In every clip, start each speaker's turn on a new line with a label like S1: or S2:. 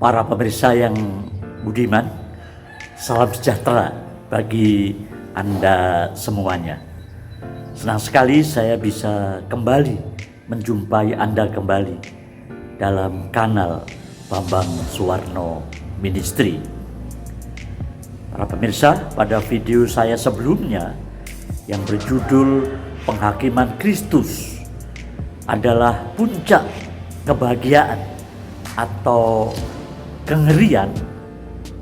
S1: Para pemirsa yang budiman, salam sejahtera bagi Anda semuanya. Senang sekali saya bisa kembali menjumpai Anda kembali dalam kanal Bambang Suwarno Ministry. Para pemirsa, pada video saya sebelumnya yang berjudul Penghakiman Kristus adalah puncak kebahagiaan atau kengerian.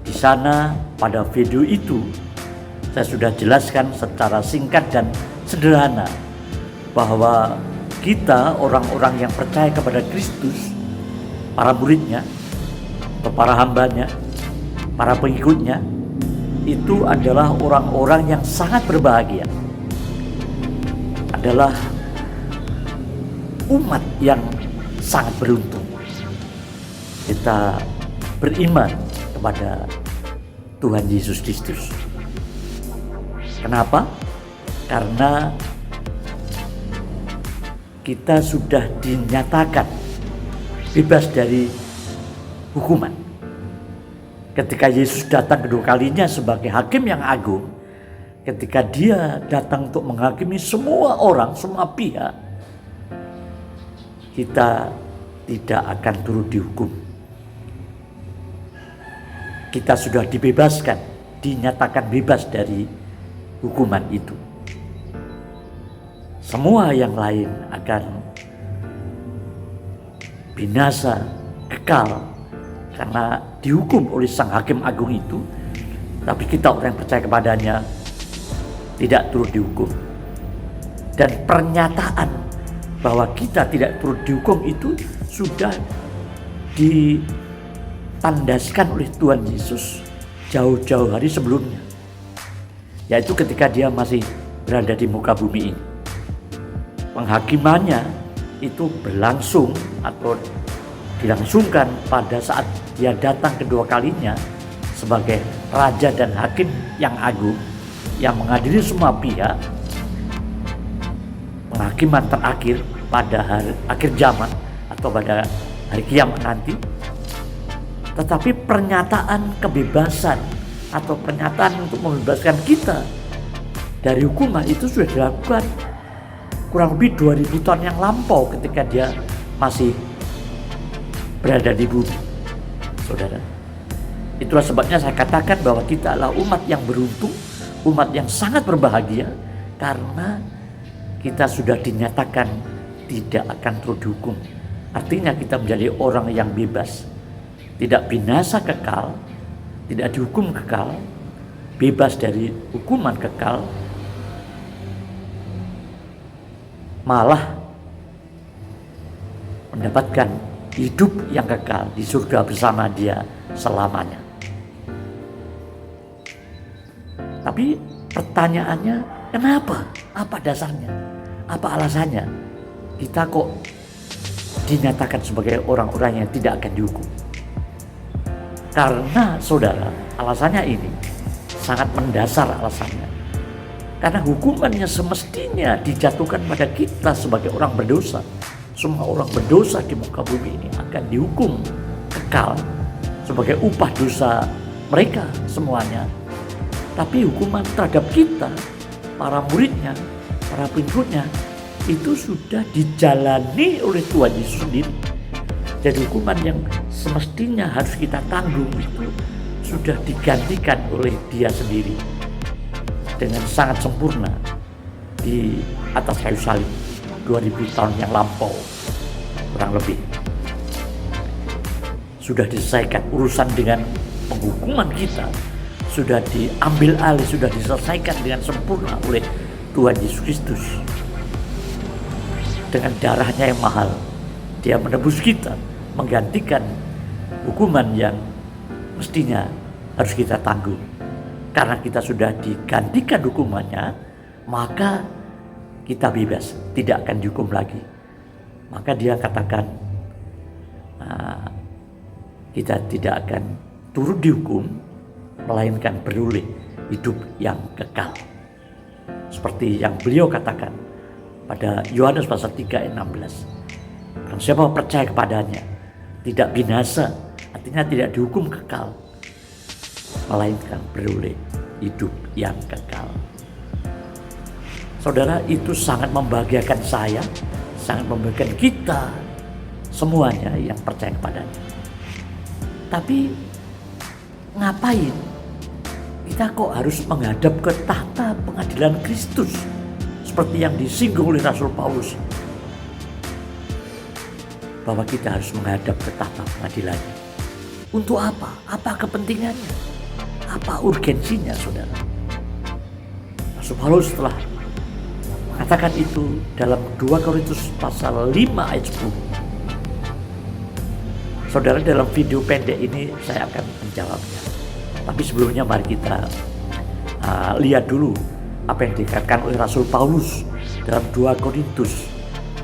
S1: Di sana pada video itu saya sudah jelaskan secara singkat dan sederhana bahwa kita orang-orang yang percaya kepada Kristus, para muridnya atau para hambanya, para pengikutnya, itu adalah orang-orang yang sangat berbahagia, adalah umat yang sangat beruntung. Kita beriman kepada Tuhan Yesus Kristus. Kenapa? Karena kita sudah dinyatakan bebas dari hukuman. Ketika Yesus datang kedua kalinya sebagai hakim yang agung, ketika dia datang untuk menghakimi semua orang, semua pihak, kita tidak akan turut dihukum. Kita sudah dibebaskan, dinyatakan bebas dari hukuman itu. Semua yang lain akan binasa, kekal, karena dihukum oleh sang hakim agung itu. Tapi kita orang yang percaya kepadanya tidak turut dihukum. Dan pernyataan bahwa kita tidak turut dihukum itu sudah ditandaskan oleh Tuhan Yesus jauh-jauh hari sebelumnya, yaitu ketika dia masih berada di muka bumi ini. Penghakimannya itu berlangsung atau dilangsungkan pada saat dia datang kedua kalinya sebagai raja dan hakim yang agung yang mengadili semua pihak. Penghakiman terakhir pada hari akhir zaman atau pada hari kiamat nanti. Tetapi pernyataan kebebasan atau pernyataan untuk membebaskan kita dari hukuman itu sudah dilakukan kurang lebih 2000 tahun yang lampau ketika dia masih berada di bumi, saudara. Itulah sebabnya saya katakan bahwa kita adalah umat yang beruntung, umat yang sangat berbahagia, karena kita sudah dinyatakan tidak akan turut dihukum. Artinya kita menjadi orang yang bebas, tidak binasa kekal, tidak dihukum kekal, bebas dari hukuman kekal, malah mendapatkan hidup yang kekal di surga bersama Dia selamanya. Tapi pertanyaannya, kenapa? Apa dasarnya? Apa alasannya? Kita kok dinyatakan sebagai orang-orang yang tidak akan dihukum? Karena saudara, alasannya ini sangat mendasar alasannya. Karena hukumannya semestinya dijatuhkan pada kita sebagai orang berdosa. Semua orang berdosa di muka bumi ini akan dihukum kekal sebagai upah dosa mereka semuanya. Tapi hukuman terhadap kita, para muridnya, para pengikutnya, itu sudah dijalani oleh Tuhan Yesus sendiri. Jadi hukuman yang semestinya harus kita tanggung itu sudah digantikan oleh Dia sendiri dengan sangat sempurna di atas kayu salib 2000 tahun yang lampau kurang lebih. Sudah diselesaikan urusan dengan penghukuman kita, sudah diambil alih, sudah diselesaikan dengan sempurna oleh Tuhan Yesus Kristus. Dengan darahnya yang mahal, Dia menebus kita, menggantikan hukuman yang mestinya harus kita tanggung. Karena kita sudah digantikan hukumannya, maka kita bebas, tidak akan dihukum lagi. Maka Dia katakan, kita tidak akan turut dihukum, melainkan beroleh hidup yang kekal. Seperti yang beliau katakan pada Yohanes pasal 3 ayat 16. Barang siapa percaya kepadanya tidak binasa Artinya tidak dihukum kekal, melainkan beroleh hidup yang kekal. Saudara, itu sangat membahagiakan saya, sangat membahagiakan kita semuanya yang percaya kepadanya. Tapi ngapain kita kok harus menghadap ke tahta pengadilan Kristus seperti yang disinggung oleh Rasul Paulus, bahwa kita harus menghadap ke tahta pengadilannya? Untuk apa? Apa kepentingannya? Apa urgensinya, saudara? Rasul Paulus telah mengatakan itu dalam 2 Korintus pasal 5 ayat 10. Saudara, dalam video pendek ini saya akan menjawabnya. Tapi sebelumnya mari kita lihat dulu apa yang dikatakan oleh Rasul Paulus dalam 2 Korintus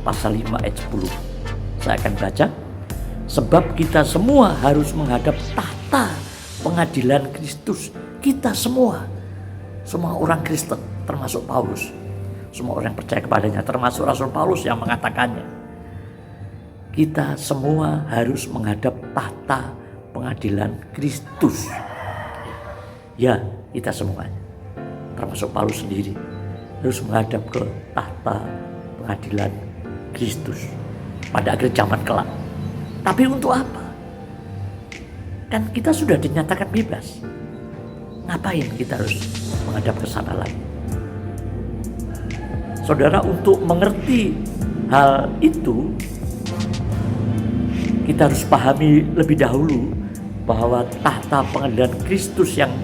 S1: pasal 5 ayat 10. Saya akan baca. Sebab kita semua harus menghadap tahta pengadilan Kristus. Kita semua orang Kristen, termasuk Paulus. Semua orang percaya kepadanya, termasuk Rasul Paulus yang mengatakannya. Kita semua harus menghadap tahta pengadilan Kristus. Ya, kita semuanya, termasuk Paulus sendiri, harus menghadap ke tahta pengadilan Kristus pada akhir zaman kelak. Tapi untuk apa? Kan kita sudah dinyatakan bebas. Ngapain kita harus menghadap ke sana lagi? Saudara, untuk mengerti hal itu, kita harus pahami lebih dahulu bahwa tahta pengadilan Kristus yang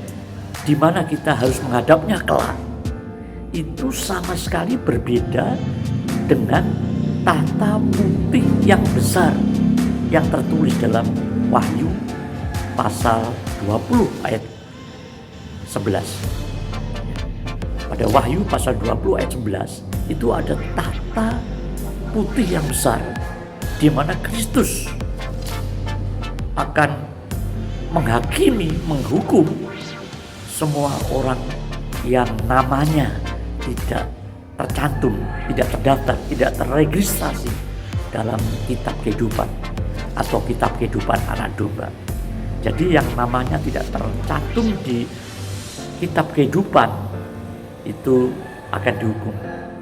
S1: dimana kita harus menghadapnya kelak itu sama sekali berbeda dengan tahta putih yang besar yang tertulis dalam Wahyu pasal 20 ayat 11. Pada Wahyu pasal 20 ayat 11 itu ada tahta putih yang besar di mana Kristus akan menghakimi, menghukum semua orang yang namanya tidak tercantum, tidak terdaftar, tidak terregistrasi dalam kitab kehidupan atau kitab kehidupan anak domba. Jadi yang namanya tidak tercantum di kitab kehidupan itu akan dihukum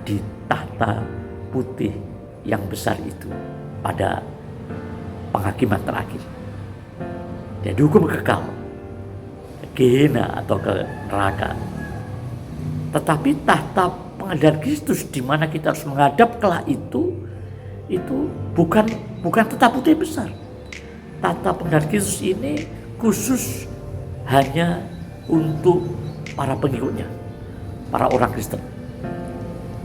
S1: di tahta putih yang besar itu pada penghakiman terakhir. Dia dihukum kekal, ke Gehenna atau ke neraka. Tetapi tahta pengadilan Kristus di mana kita harus menghadap kelak itu bukan tahta putih besar. Tahta pengadilan Kristus ini khusus hanya untuk para pengikutnya, para orang Kristen,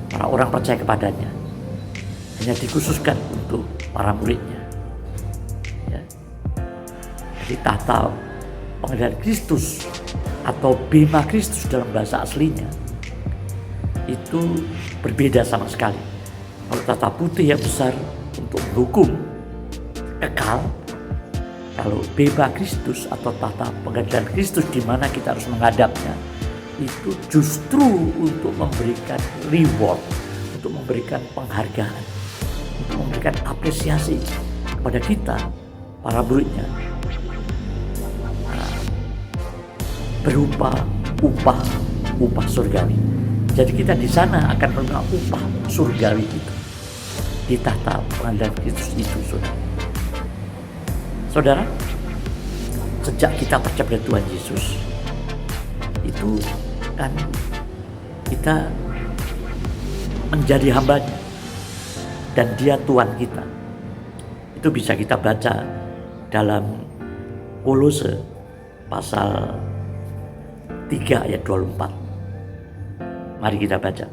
S1: para orang percaya kepadanya. Hanya dikhususkan untuk para muridnya. Ya. Jadi tahta pengadilan Kristus atau bema Kristus dalam bahasa aslinya itu berbeda sama sekali. Kalau tahta putih yang besar untuk menghukum kekal, kalau bema Kristus atau tahta pengadilan Kristus di mana kita harus menghadapnya itu justru untuk memberikan reward, untuk memberikan penghargaan, untuk memberikan apresiasi kepada kita, para muridnya, berupa upah surgawi. Jadi kita di sana akan menerima upah surgawi itu di tahta pengadilan Kristus itu, saudara. Saudara, sejak kita percaya pada Tuhan Yesus, itu kan kita menjadi hambanya dan Dia Tuhan kita. Itu bisa kita baca dalam Kolose pasal 3 ayat 24. Mari kita baca.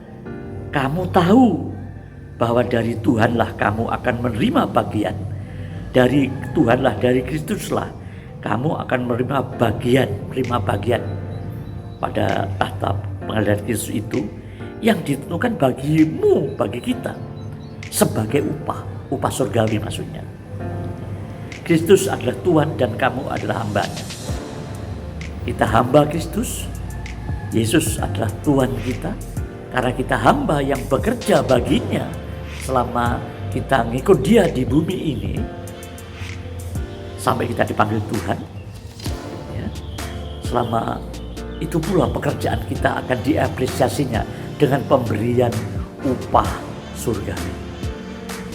S1: Kamu tahu bahwa dari Tuhanlah kamu akan menerima bagian. Dari Tuhanlah, dari Kristuslah kamu akan menerima bagian pada tahta pengadilan Kristus itu yang ditentukan bagimu, bagi kita sebagai upah surgawi maksudnya. Kristus adalah Tuhan dan kamu adalah hambanya. Kita hamba Kristus, Yesus adalah Tuhan kita karena kita hamba yang bekerja baginya selama kita ngikut Dia di bumi ini. sampai kita dipanggil Tuhan, ya, selama itu pula pekerjaan kita akan diapresiasinya dengan pemberian upah surgawi.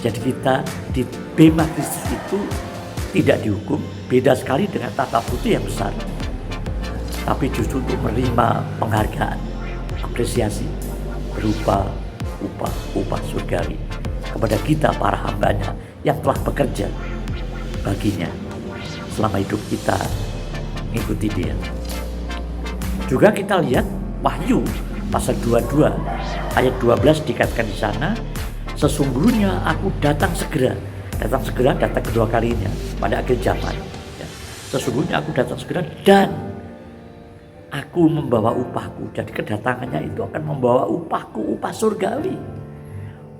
S1: Jadi kita di bema Kristus itu tidak dihukum, beda sekali dengan tata putih yang besar, tapi justru untuk menerima penghargaan, apresiasi berupa upah surgawi kepada kita para hambanya yang telah bekerja baginya selama hidup kita mengikuti Dia. Juga kita lihat Wahyu pasal 22 ayat 12 dikatakan di sana, sesungguhnya aku datang segera datang kedua kalinya pada akhir zaman. Ya. Sesungguhnya aku datang segera dan aku membawa upahku. Jadi kedatangannya itu akan membawa upahku, upah surgawi,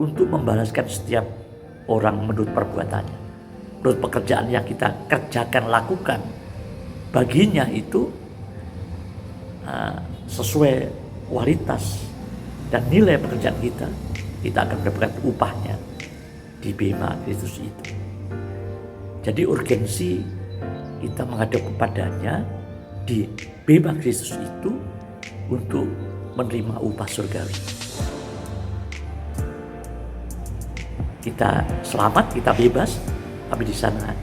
S1: untuk membalaskan setiap orang menurut perbuatannya, menurut pekerjaan yang kita kerjakan, lakukan baginya itu sesuai kualitas dan nilai pekerjaan kita akan mendapatkan upahnya di bema Kristus itu. Jadi urgensi kita menghadap kepadanya di bema Kristus itu untuk menerima upah surgawi. Kita selamat, kita bebas, tapi di sana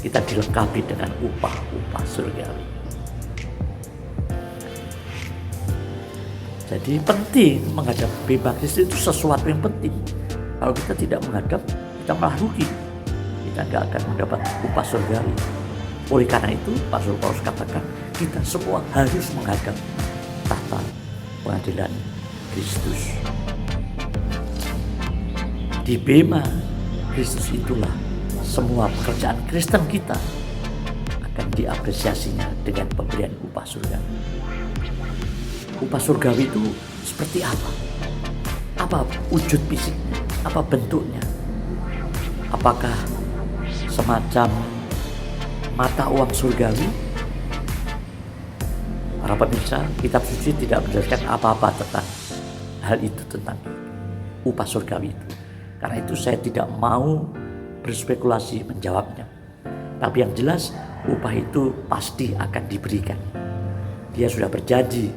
S1: kita dilengkapi dengan upah surgawi. Jadi penting menghadap bema Kristus itu sesuatu yang penting. Kalau kita tidak menghadap, kita malah rugi. Kita tidak akan mendapat upah surgawi. Oleh karena itu, Rasul Paulus katakan, kita semua harus menghadap tahta pengadilan Kristus. Di bema Kristus itulah semua pekerjaan Kristen kita akan diapresiasinya dengan pemberian upah surgawi. Upah surgawi itu seperti apa? Apa wujud fisiknya? Apa bentuknya? Apakah semacam mata uang surgawi? Para pemirsa, kitab suci tidak menjelaskan apa-apa tentang hal itu, tentang upah surgawi itu. Karena itu saya tidak mau berspekulasi menjawabnya. Tapi yang jelas upah itu pasti akan diberikan. Dia sudah berjanji,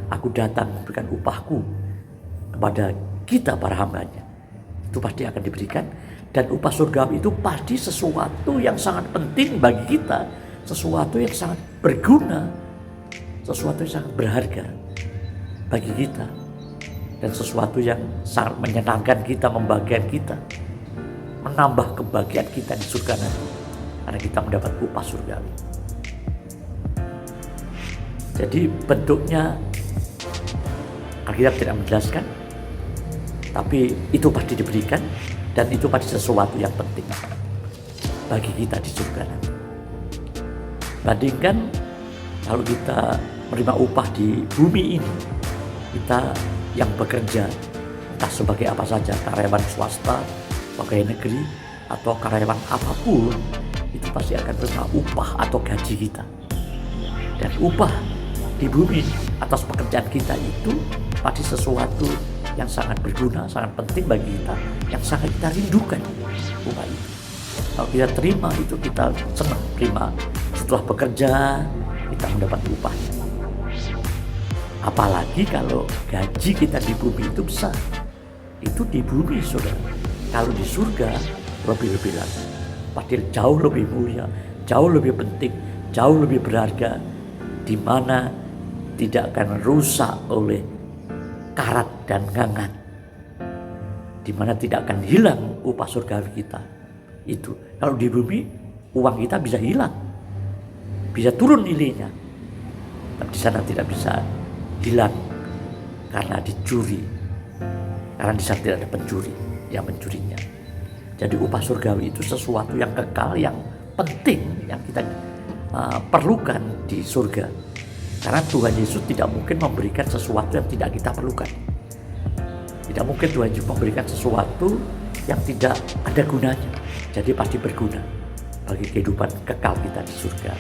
S1: aku datang memberikan upahku kepada kita para hambanya. Itu pasti akan diberikan. Dan upah surgawi itu pasti sesuatu yang sangat penting bagi kita, sesuatu yang sangat berguna, sesuatu yang sangat berharga bagi kita, dan sesuatu yang sangat menyenangkan kita, membahagiakan kita, menambah kebahagiaan kita di surga nanti, karena kita mendapat upah surgawi. Jadi bentuknya Alkitab tidak menjelaskan, tapi itu pasti diberikan, dan itu pasti sesuatu yang penting bagi kita di surga nanti. Bandingkan kalau kita menerima upah di bumi ini, kita yang bekerja entah sebagai apa saja, karyawan swasta, pegawai negeri, atau karyawan apapun, itu pasti akan menerima upah atau gaji kita. Dan upah di bumi atas pekerjaan kita itu pasti sesuatu yang sangat berguna, sangat penting bagi kita, yang sangat kita rindukan upah itu. Kalau kita terima itu, kita senang terima. Setelah bekerja kita mendapat upahnya. Apalagi kalau gaji kita di bumi itu besar. Itu di bumi, saudara. Kalau di surga lebih-lebih lagi. Pasti jauh lebih mulia, jauh lebih penting, jauh lebih berharga, di mana tidak akan rusak oleh karat dan ngangat, di mana tidak akan hilang upah surgawi kita. Itu kalau di bumi uang kita bisa hilang, bisa turun nilainya, tapi di sana tidak bisa hilang karena dicuri, karena di sana tidak ada pencuri yang mencurinya. Jadi upah surgawi itu sesuatu yang kekal, yang penting, yang kita perlukan di surga. Karena Tuhan Yesus tidak mungkin memberikan sesuatu yang tidak kita perlukan. Tidak mungkin Tuhan Yesus memberikan sesuatu yang tidak ada gunanya. Jadi pasti berguna bagi kehidupan kekal kita di surga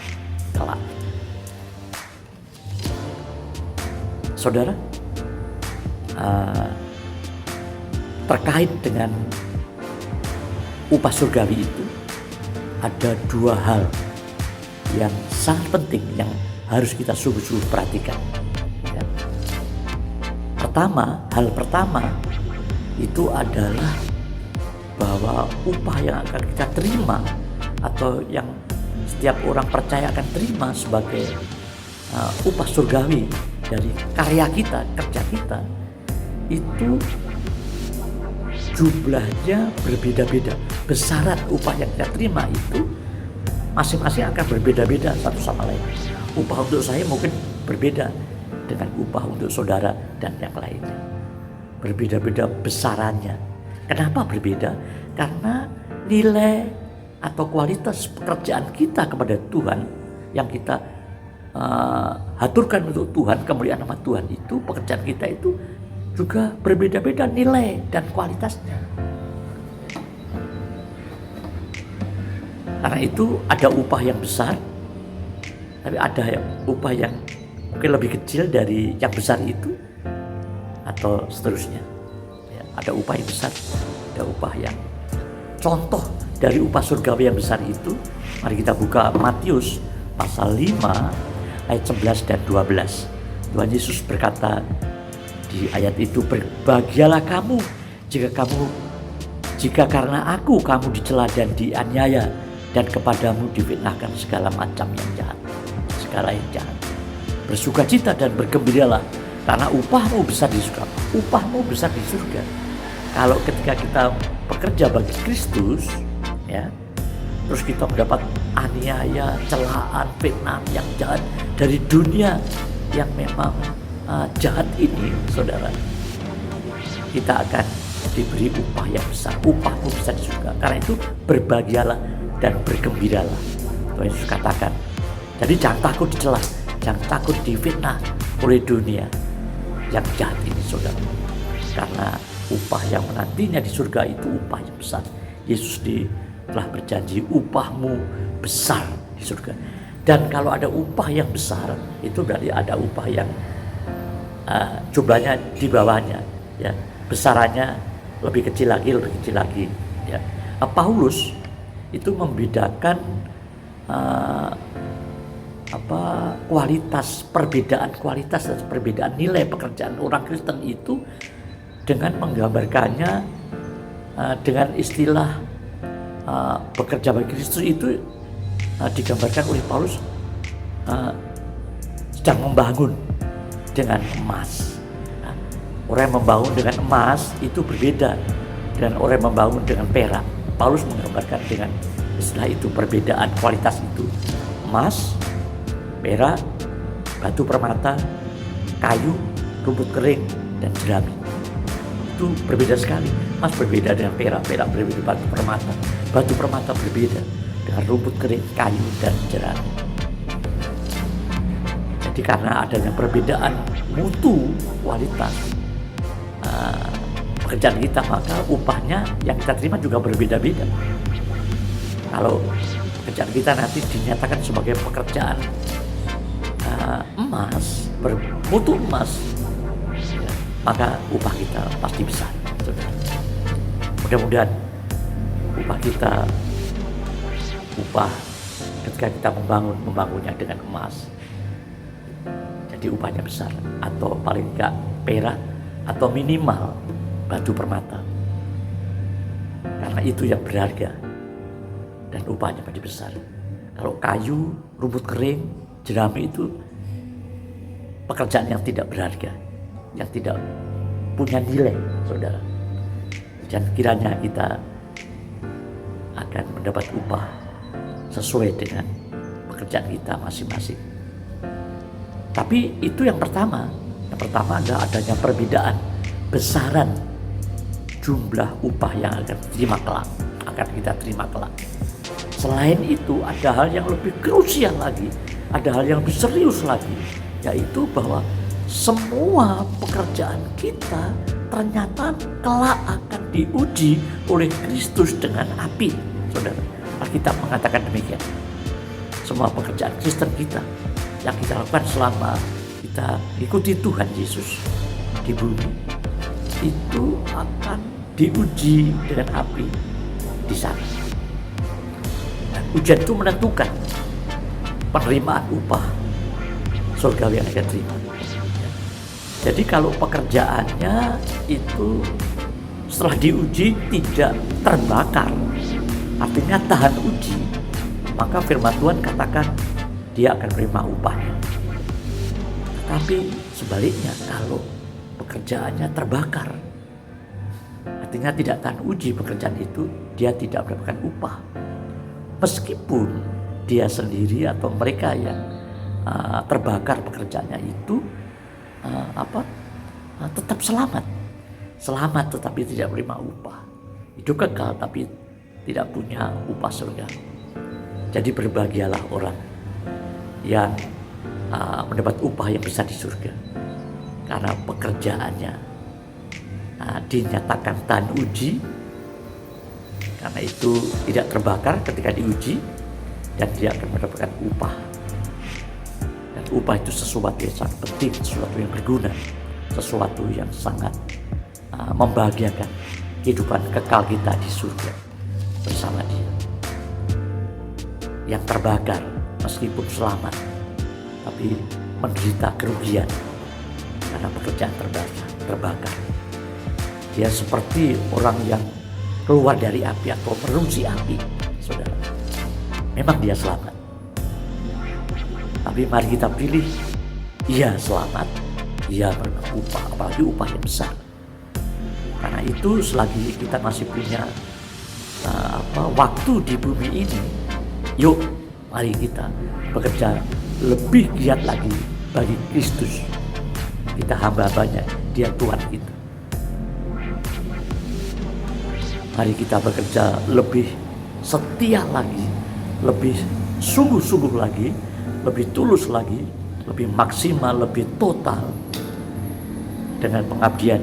S1: kelak. Saudara, terkait dengan upah surgawi itu ada dua hal yang sangat penting yang harus kita sungguh-sungguh perhatikan. Ya. Hal pertama itu adalah bahwa upah yang akan kita terima atau yang setiap orang percaya akan terima sebagai upah surgawi dari karya kita, kerja kita, itu jumlahnya berbeda-beda. Besaran upah yang kita terima itu masing-masing akan berbeda-beda satu sama lain. Upah untuk saya mungkin berbeda dengan upah untuk saudara dan yang lainnya. Berbeda-beda besarannya. Kenapa berbeda? Karena nilai atau kualitas pekerjaan kita kepada Tuhan yang kita haturkan untuk Tuhan, kemuliaan nama Tuhan itu, pekerjaan kita itu juga berbeda-beda nilai dan kualitasnya. Karena itu ada upah yang besar, tapi ada upah yang mungkin lebih kecil dari yang besar itu, atau seterusnya. Ya, ada upah yang besar, ada upah yang contoh dari upah surgawi yang besar itu. Mari kita buka Matius pasal 5 ayat 11 dan 12. Tuhan Yesus berkata di ayat itu, "Berbahagialah kamu jika karena aku kamu dicela dan dianiaya, dan kepadamu difitnahkan segala macam yang jahat, segala yang jahat. Bersukacita dan bergembiralah, karena upahmu besar di surga." Upahmu besar di surga. Kalau ketika kita bekerja bagi Kristus, ya, terus kita mendapat aniaya, celaan, fitnah yang jahat dari dunia yang memang jahat ini, saudara, kita akan diberi upah yang besar. Upahmu besar di surga. Karena itu berbahagialah dan bergembiralah. Tuhan Yesus katakan. Jadi jangan takut dicela, jangan takut difitnah oleh dunia yang jahat ini, saudara. Karena upah yang menantinya di surga itu upah yang besar. Yesus telah berjanji upahmu besar di surga. Dan kalau ada upah yang besar, itu berarti ada upah yang jumlahnya di bawahnya, ya, besarannya lebih kecil lagi, ya. Paulus itu membedakan perbedaan kualitas dan perbedaan nilai pekerjaan orang Kristen itu dengan menggambarkannya dengan istilah bekerja bagi Kristus itu digambarkan oleh Paulus sedang membangun dengan emas. Nah, orang yang membangun dengan emas itu berbeda dengan orang yang membangun dengan perak. Paulus menggambarkan dengan istilah itu, perbedaan kualitas itu. Emas, perak, batu permata, kayu, rumput kering, dan jerami. Itu berbeda sekali. Emas berbeda dengan perak, perak berbeda dengan batu permata berbeda dengan rumput kering, kayu, dan jerami. Jadi karena adanya perbedaan mutu kualitas pekerjaan kita, maka upahnya yang kita terima juga berbeda-beda. Kalau pekerjaan kita nanti dinyatakan sebagai pekerjaan emas, bermutu emas, ya, maka upah kita pasti besar. Mudah-mudahan upah ketika kita membangunnya dengan emas, jadi upahnya besar, atau paling enggak perak, atau minimal batu permata, karena itu yang berharga dan upahnya pasti besar. Kalau kayu, rumput kering, jerami itu pekerjaan yang tidak berharga, yang tidak punya nilai, saudara. Dan kiranya kita akan mendapat upah sesuai dengan pekerjaan kita masing-masing. Tapi itu yang pertama. Yang pertama adalah adanya perbedaan besaran jumlah upah yang akan kita terima kelak. Selain itu ada hal yang lebih krusial lagi, ada hal yang lebih serius lagi, yaitu bahwa semua pekerjaan kita ternyata kelak akan diuji oleh Kristus dengan api, saudara. Alkitab mengatakan demikian. Semua pekerjaan Kristen kita yang kita lakukan selama kita ikuti Tuhan Yesus di bumi itu akan diuji dengan api di sana. Dan ujian itu menentukan penerimaan upah surgawi yang akan terima. Jadi kalau pekerjaannya itu setelah diuji tidak terbakar, artinya tahan uji, maka firman Tuhan katakan dia akan menerima upahnya. Tapi sebaliknya, kalau pekerjaannya terbakar, artinya tidak tahan uji pekerjaan itu, dia tidak mendapatkan upah. Meskipun dia sendiri atau mereka yang terbakar pekerjaannya itu tetap selamat tetapi tidak menerima upah. Itu kekal tapi tidak punya upah surga. Jadi berbahagialah orang yang mendapat upah yang besar di surga, karena pekerjaannya dinyatakan tahan uji, karena itu tidak terbakar ketika diuji, dan dia akan mendapatkan upah. Dan upah itu sesuatu yang sangat penting, sesuatu yang berguna, sesuatu yang sangat membahagiakan kehidupan kekal kita di surga bersama Dia. Yang terbakar meskipun selamat, tapi menderita kerugian karena pekerjaan terbakar. Dia seperti orang yang keluar dari api atau merusi api, saudara. Memang dia selamat, tapi mari kita pilih, ia selamat, ia menerima upah, apalagi upah yang besar. Karena itu selagi kita masih punya waktu di bumi ini, yuk mari kita bekerja lebih giat lagi bagi Kristus. Kita hamba-hambanya, Dia Tuhan kita. Mari kita bekerja lebih setia lagi, lebih sungguh-sungguh lagi, lebih tulus lagi, lebih maksimal, lebih total, dengan pengabdian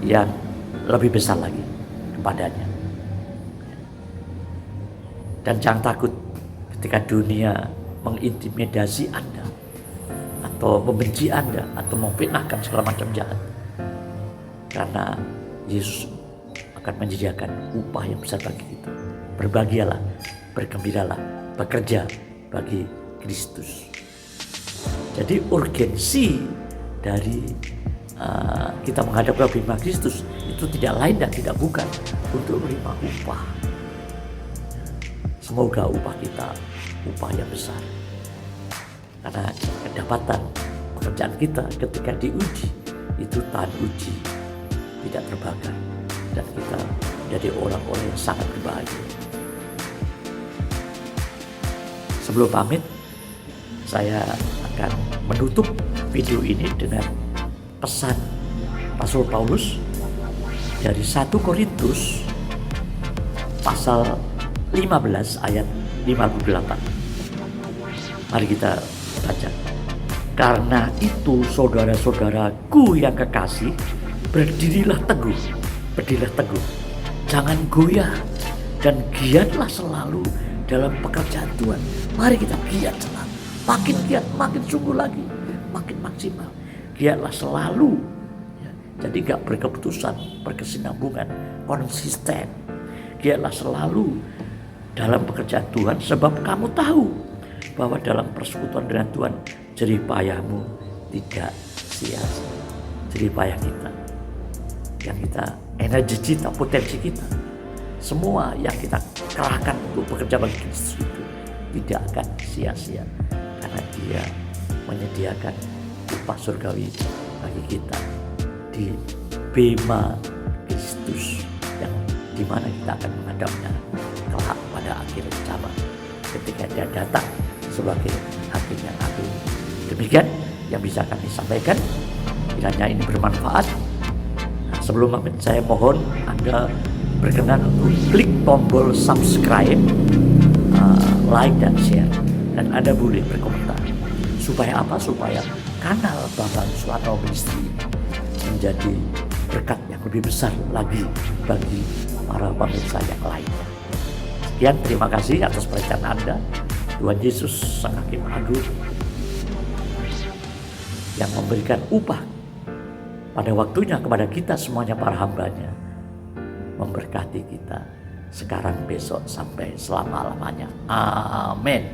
S1: yang lebih besar lagi kepadanya. Dan jangan takut ketika dunia mengintimidasi Anda, atau membenci Anda, atau memfitnahkan segala macam jahat. Karena Yesus akan menyediakan upah yang besar bagi kita. Berbahagialah, bergembiralah, bekerja bagi Kristus. Jadi urgensi dari kita menghadap kepada Kristus itu tidak lain dan tidak bukan untuk menerima upah. Semoga upah kita upah yang besar, karena kedapatan pekerjaan kita ketika diuji itu tahan uji, tidak terbakar, dan kita menjadi orang-orang yang sangat berbahagia. Sebelum pamit, saya akan menutup video ini dengan pesan Rasul Paulus dari 1 Korintus pasal 15 ayat 58. Mari kita baca. Karena itu saudara-saudaraku yang kekasih, berdirilah teguh, jangan goyah, dan giatlah selalu dalam pekerjaan Tuhan. Mari kita giat selalu, makin giat, makin sungguh lagi, makin maksimal. Giatlah selalu, ya. Jadi gak berkeputusan, berkesinambungan, konsisten. Giatlah selalu dalam pekerjaan Tuhan, sebab kamu tahu bahwa dalam persekutuan dengan Tuhan jerih payahmu tidak sia-sia. Jerih payah kita, yang kita, energi kita, potensi kita, semua yang kita kerahkan untuk bekerja bagi Kristus itu tidak akan sia-sia, karena Dia menyediakan upah surgawi bagi kita di bema Kristus, yang dimana kita akan menghadapnya kelak pada akhir zaman ketika Dia datang sebagai hakim yang adil. Demikian yang bisa kami sampaikan, kiranya ini bermanfaat. Nah, sebelum pamit, saya mohon Anda berkenan untuk klik tombol subscribe, like dan share, dan Anda boleh berkomentar. Supaya apa? Supaya kanal Bambang Suwarno Ministry menjadi berkat yang lebih besar lagi bagi para pemirsa yang lainnya. Sekian, terima kasih atas perhatian Anda. Tuhan Yesus Sang Hakim Agung yang memberikan upah pada waktunya kepada kita semuanya, para hambanya, memberkati kita sekarang, besok, sampai selama-lamanya. Amin.